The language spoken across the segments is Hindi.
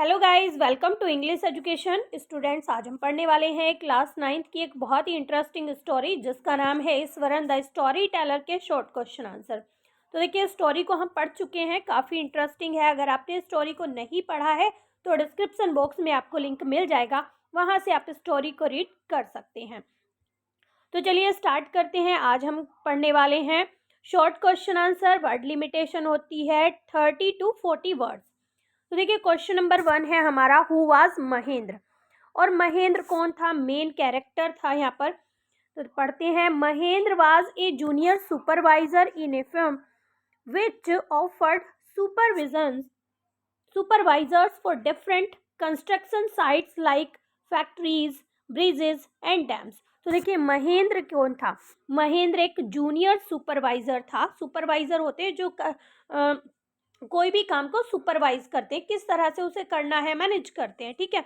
Hello guys, welcome to English education students. आज हम पढ़ने वाले हैं क्लास 9th की एक बहुत ही इंटरेस्टिंग स्टोरी जिसका नाम है ईश्वरन द स्टोरी टेलर के शॉर्ट क्वेश्चन आंसर। तो देखिए, स्टोरी को हम पढ़ चुके हैं, काफ़ी इंटरेस्टिंग है। अगर आपने स्टोरी को नहीं पढ़ा है तो डिस्क्रिप्शन बॉक्स में आपको लिंक मिल जाएगा, वहाँ से आप स्टोरी को रीड कर सकते हैं। तो चलिए स्टार्ट करते हैं। आज हम पढ़ने वाले हैं short question answer. Word limitation होती है 30 to 40 वर्ड्स। तो देखिए, क्वेश्चन नंबर 1 है हमारा, हु वाज महेंद्र। और महेंद्र कौन था? मेन कैरेक्टर था यहाँ पर। तो पढ़ते हैं, Mahendra was a junior supervisor in A firm which offered supervisors for different construction sites like factories, bridges and dams। तो देखिए, महेंद्र कौन था? महेंद्र एक जूनियर सुपरवाइजर था। सुपरवाइजर होते हैं जो कोई भी काम को सुपरवाइज करते हैं, किस तरह से उसे करना है, मैनेज करते हैं, ठीक है।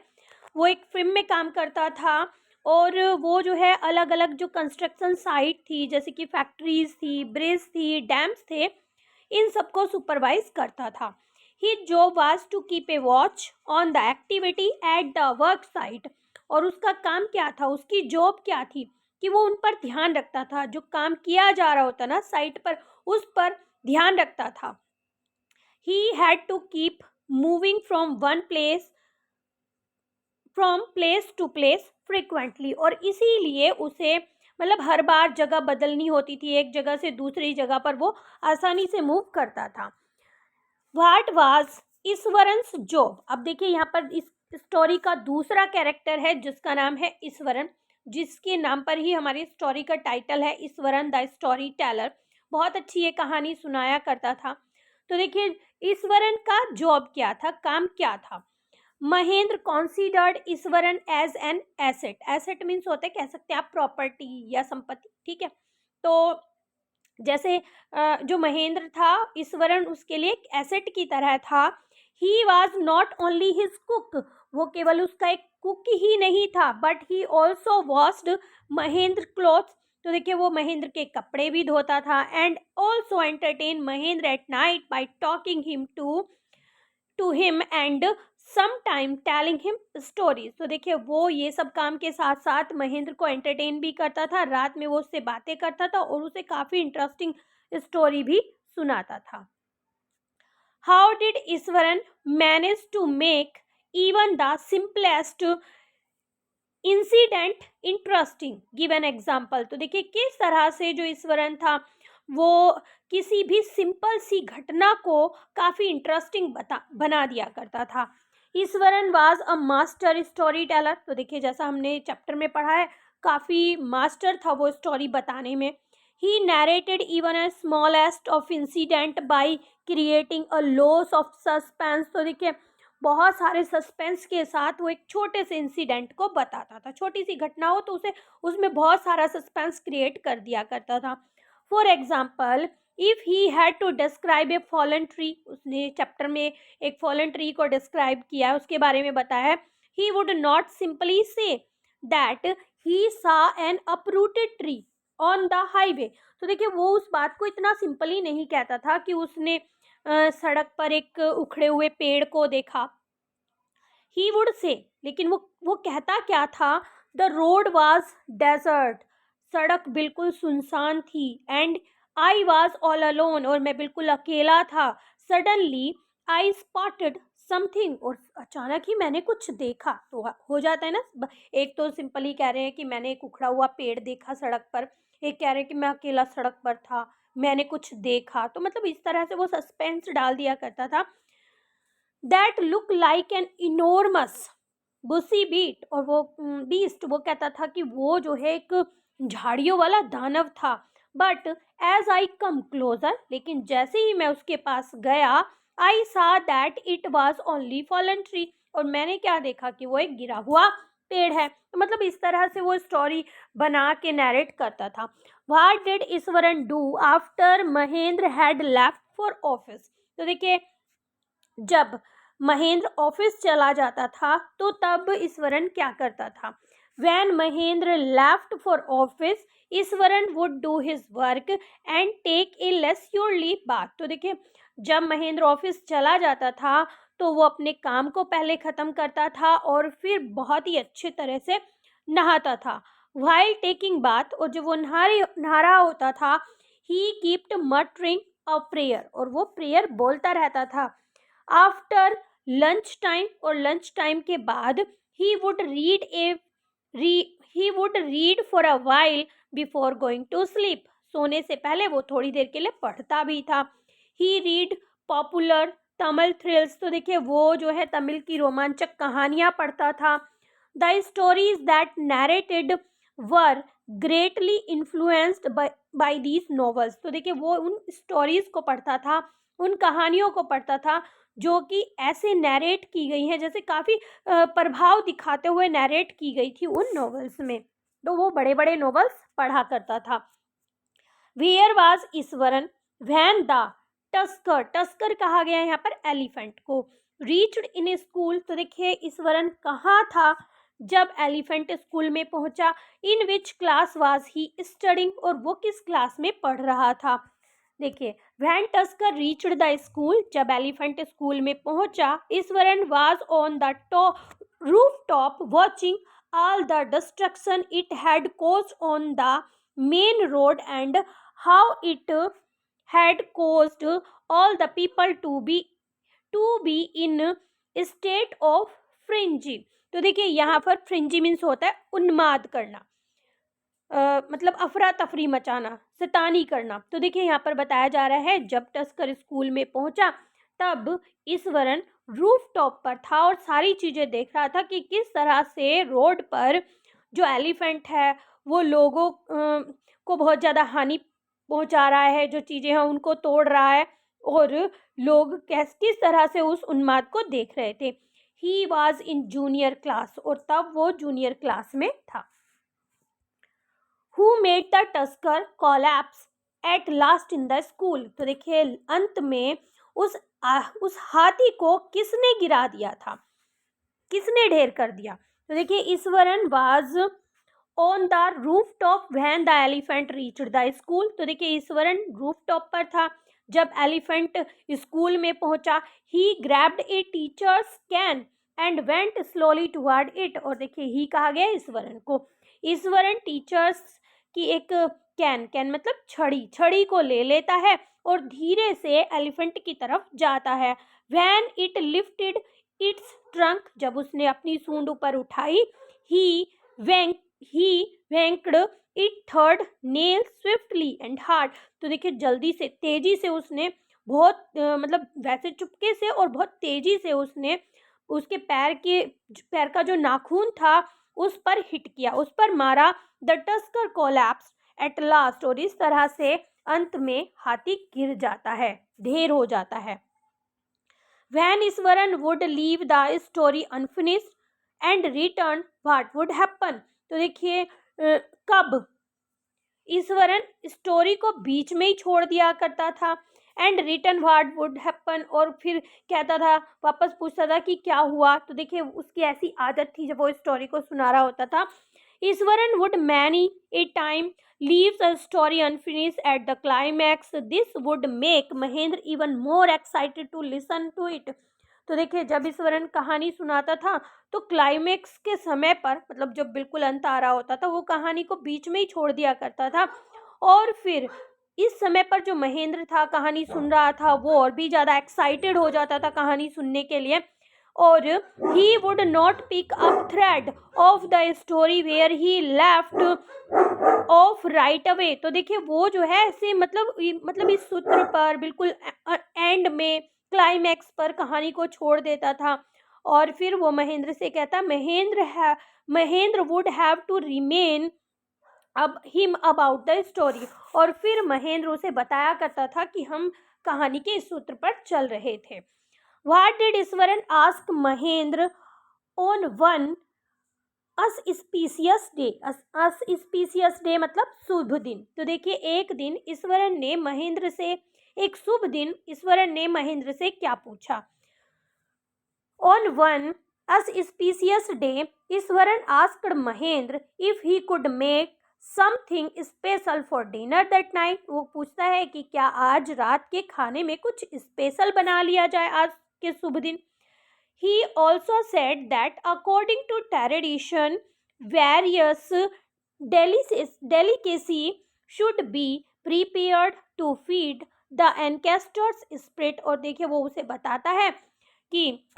वो एक फिल्म में काम करता था और वो जो है अलग अलग जो कंस्ट्रक्शन साइट थी, जैसे कि फैक्ट्रीज थी, ब्रिज थी, डैम्स थे, इन सबको सुपरवाइज करता था। His job was to keep a watch on the activity at the work site। और उसका काम क्या था, उसकी जॉब क्या थी कि वो उन पर ध्यान रखता था, जो काम किया जा रहा होता ना साइट पर, उस पर ध्यान रखता था। He had to keep moving from place to place frequently। और इसीलिए उसे मतलब हर बार जगह बदलनी होती थी, एक जगह से दूसरी जगह पर वो आसानी से मूव करता था। What was Ishwaran's job? अब देखिए, यहाँ पर इस स्टोरी का दूसरा कैरेक्टर है जिसका नाम है ईश्वरन, जिसके नाम पर ही हमारी स्टोरी का टाइटल है ईश्वरन द स्टोरी टेलर। बहुत अच्छी ये कहानी सुनाया करता था। तो देखिए, ईश्वरन का जॉब क्या था, काम क्या था? Mahendra considered Iswaran as an asset. Asset means होते कह सकते हैं आप प्रॉपर्टी या संपत्ति, ठीक है। तो जैसे जो महेंद्र था, ईश्वरन उसके लिए एक एसेट की तरह था। He was not only his cook, वो केवल उसका एक कुक ही नहीं था, but he also washed Mahendra clothes. तो देखिए, वो महेंद्र के कपड़े भी धोता था। And also entertain Mahendra at night by talking him to him and some time telling him stories. तो देखिए, वो ये सब काम के साथ साथ महेंद्र को एंटरटेन भी करता था, रात में वो उससे बातें करता था और उसे काफ़ी इंटरेस्टिंग स्टोरी भी सुनाता था। How did Iswaran manage to make even the simplest incident interesting? Give an example. तो देखिए, किस तरह से जो ईश्वरन था वो किसी भी सिंपल सी घटना को काफ़ी इंटरेस्टिंग बना दिया करता था। Eswaran was a master story teller. तो देखिए, जैसा हमने चैप्टर में पढ़ा है, काफ़ी मास्टर था वो स्टोरी बताने में। He narrated even a smallest of incident by creating a loss of suspense. तो देखिए, बहुत सारे सस्पेंस के साथ वो एक छोटे से इंसिडेंट को बताता था। छोटी सी घटना हो तो उसे उसमें बहुत सारा सस्पेंस क्रिएट कर दिया करता था। For example, if he had to describe a fallen tree, उसने चैप्टर में एक फॉलन ट्री को डिस्क्राइब किया है, उसके बारे में बताया है। He would not simply say that he saw an uprooted tree on the highway. तो देखिए, वो उस बात को इतना सिंपली नहीं कहता था कि उसने सड़क पर एक उखड़े हुए पेड़ को देखा। ही वुड से, लेकिन वो कहता क्या था? द रोड वॉज डेजर्ट, सड़क बिल्कुल सुनसान थी। And I was all alone, और मैं बिल्कुल अकेला था। सडनली आई स्पॉटेड समथिंग, और अचानक ही मैंने कुछ देखा। तो हो जाता है ना, एक तो सिंपली कह रहे हैं कि मैंने एक उखड़ा हुआ पेड़ देखा सड़क पर, एक कह रहे हैं कि मैं अकेला सड़क पर था, मैंने कुछ देखा। तो मतलब इस तरह से वो सस्पेंस डाल दिया करता था। That look like an enormous bushy beat, और वो बीस्ट, वो कहता था कि वो जो है एक झाड़ियों वाला दानव था। But as I come closer, लेकिन जैसे ही मैं उसके पास गया, I saw that it was only fallen tree, और मैंने क्या देखा कि वो एक गिरा हुआ पेड़ है। तो मतलब इस तरह से वो स्टोरी बना के नरेट करता था। What did Eswaran do after Mahendra had left for office? तो देखिए, जब महेंद्र ऑफिस चला जाता था तो तब ईश्वरन क्या करता था? When Mahendra left for office, Eswaran would do his work and take a leisurely bath। तो देखिए, जब महेंद्र ऑफिस चला जाता था तो वो अपने काम को पहले ख़त्म करता था और फिर बहुत ही अच्छे तरह से नहाता था। व्हाइल टेकिंग बाथ, और जब वो नहा रहा होता था, he kept muttering a prayer, और वो प्रेयर बोलता रहता था। आफ्टर लंच टाइम, और लंच टाइम के बाद he would read he would read for a while before going to sleep, सोने से पहले वो थोड़ी देर के लिए पढ़ता भी था। ही रीड पॉपुलर तमिल थ्रिल्स, तो देखिए वो जो है तमिल की रोमांचक कहानियां पढ़ता था। The stories that narrated were greatly influenced by these novels, तो देखिए वो उन स्टोरीज को पढ़ता था, उन कहानियों को पढ़ता था जो कि ऐसे नैरेट की गई हैं, जैसे काफ़ी प्रभाव दिखाते हुए नैरेट की गई थी उन नॉवेल्स में। तो वो बड़े बड़े नॉवेल्स पढ़ा करता था। Where was Iswaran when the tusker, tusker कहा गया है यहाँ पर एलिफेंट को, रीच्ड इन स्कूल, तो देखिए ईश्वरन कहाँ था जब एलिफेंट स्कूल में पहुंचा। In which class was he studying, और वो किस क्लास में पढ़ रहा था। देखिए when tusker reached the school, जब एलिफेंट स्कूल में पहुंचा, Ishwaran was on the roof top watching all the destruction it had caused on the main road and how it had caused all the people to be in state of frenzy। तो देखिए यहाँ पर फ्रेंजी मीन्स होता है उन्माद करना, मतलब अफरा तफरी मचाना, शैतानी करना। तो देखिए यहाँ पर बताया जा रहा है जब टस्कर स्कूल में पहुंचा तब ईश्वरन रूफ टॉप पर था और सारी चीज़ें देख रहा था कि किस तरह से रोड पर जो एलिफेंट है वो लोगों को बहुत ज़्यादा हानि पहुंचा रहा है, जो चीज़ें हैं उनको तोड़ रहा है, और लोग किस तरह से उस उन्माद को देख रहे थे। He was in junior class, और तब वो जूनियर क्लास में था। Who made the tusker collapse at last in the school, तो देखिए अंत में उस हाथी को किसने गिरा दिया था, किसने ढेर कर दिया। तो देखिए Eswaran was on the roof top when the elephant reached the school, तो देखिए ईश्वरन रूफ टॉप पर था जब एलिफेंट स्कूल में पहुंचा। He grabbed a teacher's cane and went slowly toward it, और देखिए ही कहा गया ईश्वरन को। ईश्वरन टीचर्स की एक कैन मतलब छड़ी को ले लेता है और धीरे से एलिफेंट की तरफ जाता है। When it lifted its trunk, जब उसने अपनी सूंड ऊपर उठाई, he whacked it third nail swiftly and hard, तो देखिए जल्दी से तेजी से उसने बहुत मतलब वैसे चुपके से और बहुत तेजी से उसने उसके पैर का जो नाखून था उस पर हिट किया, उस पर मारा। The tusker collapse at last, और इस तरह से अंत में हाथी गिर जाता है, ढेर हो जाता है। When Eswaran would leave the story unfinished and return, what would happen, तो देखिए कब ईश्वरन स्टोरी को बीच में ही छोड़ दिया करता था, and return what would happen, और फिर कहता था, वापस पूछता था कि क्या हुआ। तो देखिए उसकी ऐसी आदत थी जब वो स्टोरी को सुना रहा होता था। Eswaran would many a time leaves a story unfinished at the climax. This would make Mahendra even more excited to listen to it. तो देखिए जब ईश्वरन कहानी सुनाता था तो क्लाइमेक्स के समय पर, मतलब जब बिल्कुल अंत आ रहा होता था, वो कहानी को बीच में ही छोड़ दिया करता था, और फिर इस समय पर जो महेंद्र था कहानी सुन रहा था वो और भी ज़्यादा एक्साइटेड हो जाता था कहानी सुनने के लिए, और he would not pick up thread of the story where he left off right away. तो देखिए वो जो है ऐसे मतलब इस सूत्र पर बिल्कुल एंड में क्लाइमैक्स पर कहानी को छोड़ देता था, और फिर वो महेंद्र से कहता, Mahendra would have to remind अब हिम अबाउट द स्टोरी, और फिर महेंद्र उसे बताया करता था कि हम कहानी के इस सूत्र पर चल रहे थे। What did Ishwaran ask Mahendra on one auspicious day मतलब शुभ दिन। तो देखिए एक दिन ईश्वरन ने महेंद्र से, एक शुभ दिन ईश्वरन ने महेंद्र से क्या पूछा। On one auspicious day Ishwaran asked Mahendra if he could make something special for dinner that night. वो पूछता है कि क्या आज रात के खाने में कुछ स्पेशल बना लिया जाए आज के शुभ दिन। He also said that according to tradition, various delicacy should be prepared to feed the ancestors spirit। और देखिए वो उसे बताता है कि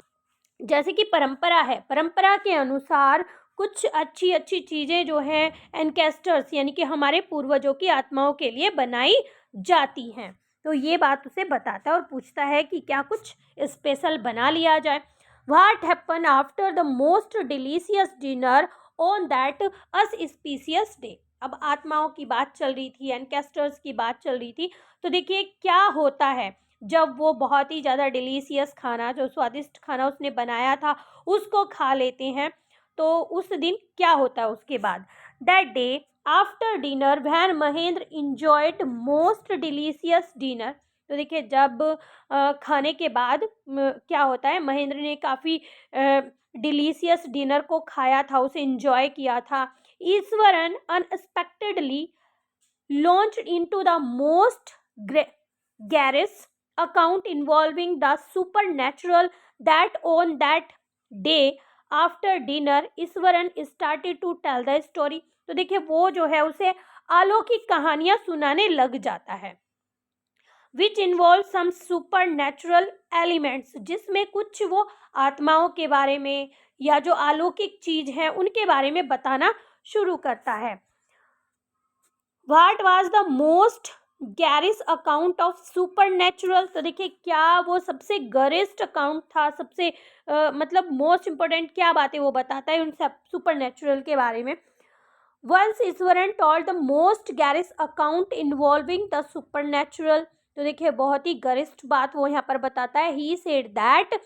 जैसे कि परंपरा है, परंपरा के अनुसार कुछ अच्छी अच्छी चीज़ें जो हैं एनकेस्टर्स यानी कि हमारे पूर्वजों की आत्माओं के लिए बनाई जाती हैं। तो ये बात उसे बताता है और पूछता है कि क्या कुछ स्पेशल बना लिया जाए। What happen after the most delicious dinner on that auspicious day. अब आत्माओं की बात चल रही थी, एनकेस्टर्स की बात चल रही थी, तो देखिए क्या होता है जब वो बहुत ही ज़्यादा डिलीशियस खाना, जो स्वादिष्ट खाना उसने बनाया था, उसको खा लेते हैं, तो उस दिन क्या होता है उसके बाद। That day after dinner when Mahendra enjoyed most delicious dinner. तो देखिए जब खाने के बाद क्या होता है, महेंद्र ने काफ़ी डिलीशियस डिनर को खाया था, उसे इंजॉय किया था। Eswaran unexpectedly launched into the most garish account involving the supernatural that on that day after dinner Eswaran started to tell the story। तो देखिए वो जो है उसे अलौकिक कहानियां सुनाने लग जाता है, which involve some supernatural elements, जिसमें कुछ वो आत्माओं के बारे में या जो अलौकिक चीज है उनके बारे में बताना शुरू करता है। What was the most garish account of supernatural। तो देखिए क्या वो सबसे गरिष्ठ अकाउंट था, सबसे मतलब मोस्ट इम्पोर्टेंट क्या बातें वो बताता है उन सब सुपर के बारे में। Once Iswaran told the most garish account involving the super. तो देखिए बहुत ही गरिष्ठ बात वो यहाँ पर बताता है। He said that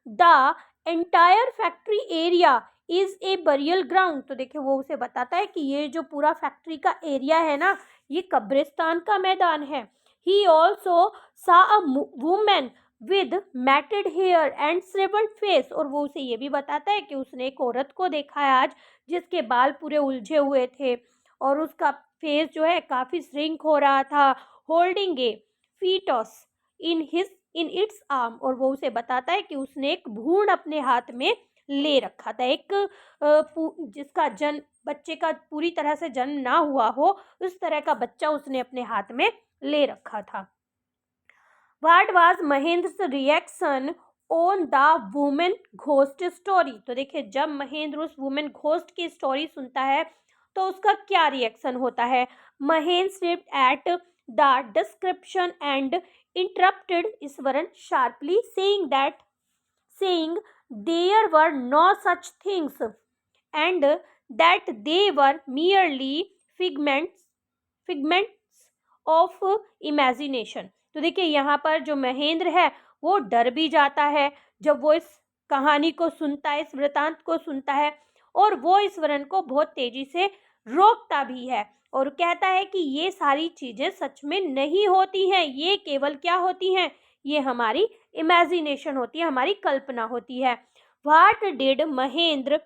the entire factory area is a burial ground. तो देखिए वो उसे बताता है कि ये जो पूरा फैक्ट्री का एरिया है ना, ये कब्रिस्तान का मैदान है। He also saw a women with matted hair and shrivelled face. और वो उसे ये भी बताता है कि उसने एक औरत को देखा है आज जिसके बाल पूरे उलझे हुए थे और उसका फेस जो है काफी श्रिंक हो रहा था, holding a foetus in its arm. और वो उसे बताता है कि उसने एक भ्रूण अपने हाथ में ले रखा था, एक जिसका जन्म, बच्चे का पूरी तरह से जन्म ना हुआ हो उस तरह का बच्चा उसने अपने हाथ में ले रखा था। What was Mahendra's reaction on the women ghost story. तो देखिए जब महेंद्र उस वुमेन घोस्ट की स्टोरी सुनता है तो उसका क्या रिएक्शन होता है। Mahendra slipped at the description and interrupted Eswaran sharply saying there were no such things and that they were merely figments of imagination। तो देखिए यहाँ पर जो महेंद्र है वो डर भी जाता है जब वो इस कहानी को सुनता है, इस वृतांत को सुनता है, और वो ईश्वरन को बहुत तेजी से रोकता भी है और कहता है कि ये सारी चीजें सच में नहीं होती हैं, ये केवल क्या होती हैं, ये हमारी इमेजिनेशन होती है, हमारी कल्पना होती है। What did Mahendra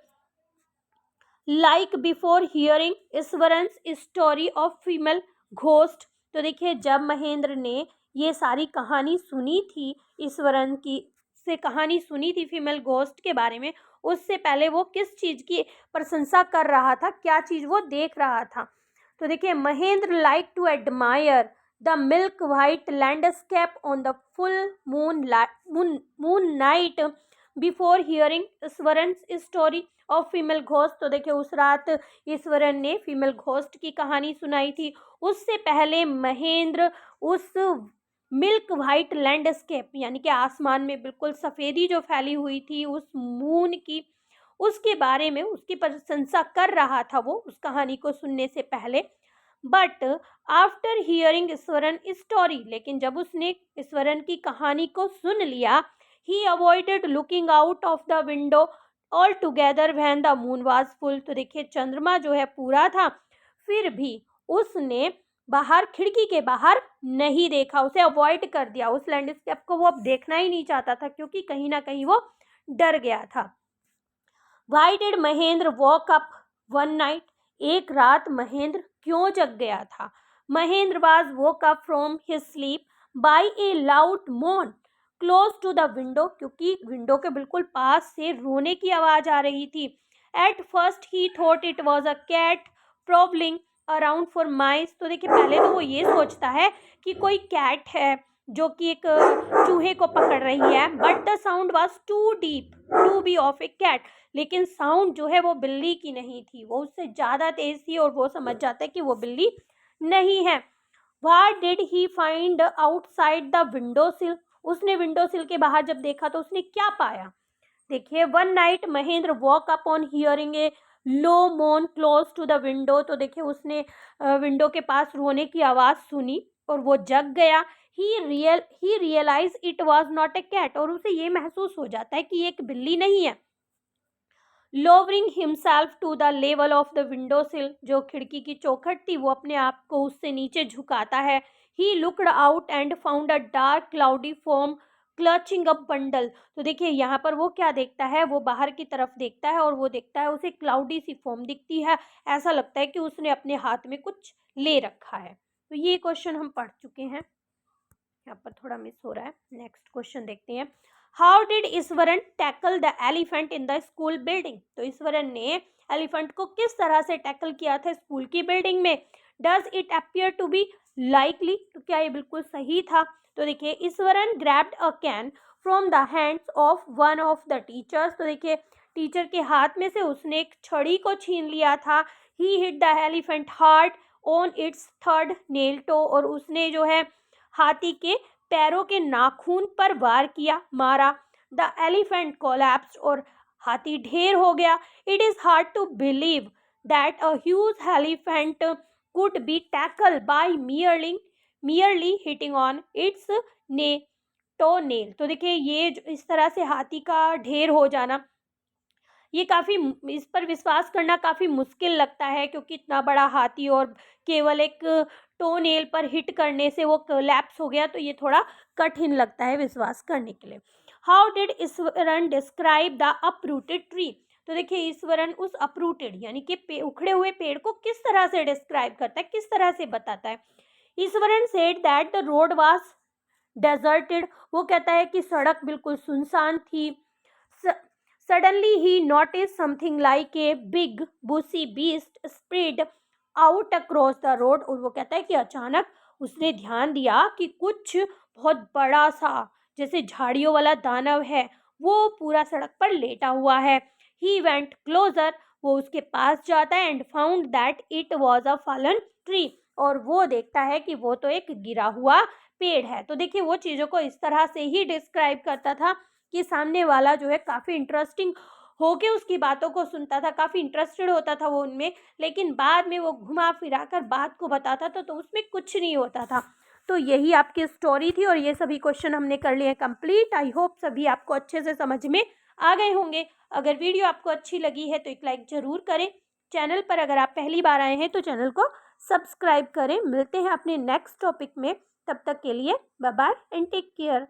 like before hearing Ishwaran's story of female ghost. तो देखिए जब महेंद्र ने ये सारी कहानी सुनी थी, ईश्वरन की से कहानी सुनी थी फीमेल घोस्ट के बारे में, उससे पहले वो किस चीज़ की प्रशंसा कर रहा था, क्या चीज़ वो देख रहा था। तो देखिए Mahendra like to admire the milk white landscape on the full moon night before hearing Ishwaran's story of female ghost. तो देखिए उस रात ईश्वरन ने फीमेल घोस्ट की कहानी सुनाई थी, उससे पहले महेंद्र उस मिल्क वाइट लैंडस्केप यानी कि आसमान में बिल्कुल सफ़ेदी जो फैली हुई थी उस मून की, उसके बारे में उसकी प्रशंसा कर रहा था वो उस कहानी को सुनने से पहले। But after hearing Ishwaran story, लेकिन जब उसने ईश्वरन की कहानी को सुन लिया, he avoided looking out of the window all together when the moon was full. तो देखिए चंद्रमा जो है पूरा था, फिर भी उसने बाहर, खिड़की के बाहर नहीं देखा, उसे अवॉइड कर दिया, उस लैंडस्केप को वो अब देखना ही नहीं चाहता था क्योंकि कहीं ना कहीं वो डर गया था। Why did Mahendra woke up one night. एक रात महेंद्र क्यों जग गया था। Mahendra was woke up from his sleep by A loud मोन क्लोज टू द विंडो, क्योंकि विंडो के बिल्कुल पास से रोने की आवाज़ आ रही थी। At first he thought it was a cat prowling around for mice. तो देखिए पहले तो वो ये सोचता है कि कोई कैट है जो कि एक चूहे को पकड़ रही है, but the sound was too deep to be of a cat. लेकिन साउंड जो है वो बिल्ली की नहीं थी, वो उससे ज़्यादा तेज थी और वो समझ जाता है कि वो बिल्ली नहीं है। What did he find outside the window sill? उसने विंडो सिल के बाहर जब देखा तो उसने क्या पाया? देखिए, one night Mahendra woke up on hearing a low moan close to the window. तो देखिए उसने विंडो के पास रोने की आवाज़ सुनी और वो जग गया। He realise it was not a cat, और उसे ये महसूस हो जाता है कि ये एक बिल्ली नहीं है। Lowering himself to the level of the window sill, जो खिड़की की चौखट थी वो अपने आप को उससे नीचे झुकाता है। He looked out and found a dark cloudy form clutching a bundle. तो देखिए यहाँ पर वो क्या देखता है, वो बाहर की तरफ देखता है और वो देखता है उसे क्लाउडी सी फॉर्म दिखती है। ऐसा लगता है कि उसने अपने हाथ में कुछ ले रखा है। तो ये क्वेश्चन हम पढ़ चुके हैं, यहाँ पर थोड़ा मिस हो रहा है। नेक्स्ट क्वेश्चन देखते हैं। How did Eswaran tackle the elephant in the school building? तो ईश्वरन ने एलिफेंट को किस तरह से टैकल किया था स्कूल की बिल्डिंग में? Does it appear to be likely? तो क्या ये बिल्कुल सही था? तो देखिए, Iswaran grabbed a cane from the hands of one of the teachers. तो देखिए टीचर के हाथ में से उसने एक छड़ी को छीन लिया था। He hit the elephant hard on its third nail toe, और उसने जो है हाथी के पैरों के नाखून पर वार किया, मारा। द एलिफेंट कोलैप्स्ड, और हाथी ढेर हो गया। It is hard to believe that a huge elephant could be tackle by merely hitting on its ने टो नेल। तो देखिए ये इस तरह से हाथी का ढेर हो जाना, ये काफ़ी इस पर विश्वास करना काफ़ी मुश्किल लगता है, क्योंकि इतना बड़ा हाथी और केवल एक टो नेल पर हिट करने से वो कोलैप्स हो गया, तो ये थोड़ा कठिन लगता है विश्वास करने के लिए। How did Eswaran describe the uprooted tree? तो देखिए ईश्वरन उस अपरूटेड यानी कि उखड़े हुए पेड़ को किस तरह से डिस्क्राइब करता है, किस तरह से बताता है? Eswaran said that the road was deserted. वो कहता है कि सड़क बिल्कुल सुनसान थी। Suddenly he noticed something like a big bushy beast spread out across the road। और वो कहता है कि अचानक उसने ध्यान दिया कि कुछ बहुत बड़ा सा जैसे झाड़ियों वाला दानव है, वो पूरा सड़क पर लेटा हुआ है। He went closer, वो उसके पास जाता है, and found that it was a fallen tree, और वो देखता है कि वो तो एक गिरा हुआ पेड़ है। तो देखिए वो चीज़ों को इस तरह से ही डिस्क्राइब करता था कि सामने वाला जो है काफ़ी इंटरेस्टिंग होके उसकी बातों को सुनता था, काफ़ी इंटरेस्टेड होता था वो उनमें, लेकिन बाद में वो घुमा फिरा कर बात को बताता था तो उसमें कुछ नहीं होता था। तो यही आपकी स्टोरी थी और ये सभी क्वेश्चन हमने कर लिए कंप्लीट। आई होप सभी आपको अच्छे से समझ में आ गए होंगे। अगर वीडियो आपको अच्छी लगी है तो एक लाइक ज़रूर करें। चैनल पर अगर आप पहली बार आए हैं तो चैनल को सब्सक्राइब करें। मिलते हैं अपने नेक्स्ट टॉपिक में, तब तक के लिए bye bye and take care.